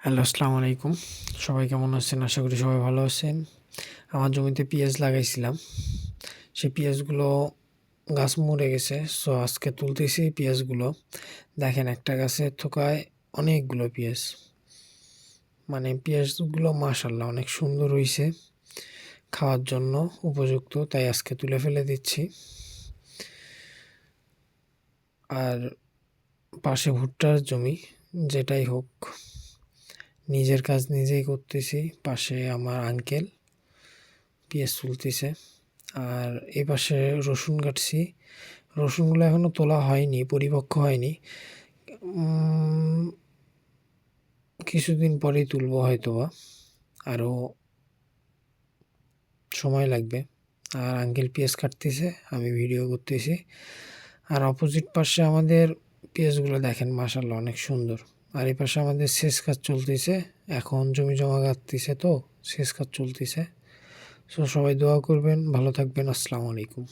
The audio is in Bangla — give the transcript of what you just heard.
হ্যালো, আসসালামু আলাইকুম। সবাই কেমন আছেন? আশা করি সবাই ভালো আছেন। আমার জমিতে পেঁয়াজ লাগাইছিলাম। সেই পেঁয়াজগুলো গাছ মরে গেছে। সো আজকে তুলতেছি পেঁয়াজগুলো। দেখেন একটা গাছের থোকায় অনেকগুলো পেঁয়াজ। মানে পেঁয়াজগুলো মাশাআল্লাহ অনেক সুন্দর হইছে। খাওয়ার জন্য উপযুক্ত, তাই আজকে তুলে ফেলে দিচ্ছি। আর পাশে ভুট্টার জমি, যেটাই হোক নিজের কাজ নিজেই করতেছি। পাশে আমার আঙ্কেল পেঁয়াজ তুলতেছে। আর এপাশে রসুন কাটছি। রসুনগুলো এখনও তোলা হয়নি, পরিপক্ক হয়নি। কিছুদিন পরেই তুলবো হয়তোবা, আরও সময় লাগবে। আর আঙ্কেল পেঁয়াজ কাটতেছে, আমি ভিডিও করতেছি। আর অপোজিট পাশে আমাদের পেঁয়াজগুলো দেখেন মাশাআল্লাহ অনেক সুন্দর। আর এই পাশে আমাদের সেচ কাজ চলতেছে, এখন জমি জমা কাটতেছে, তো সেচ কাজ চলতেছে। সো সবাই দোয়া করবেন, ভালো থাকবেন। আসসালামু আলাইকুম।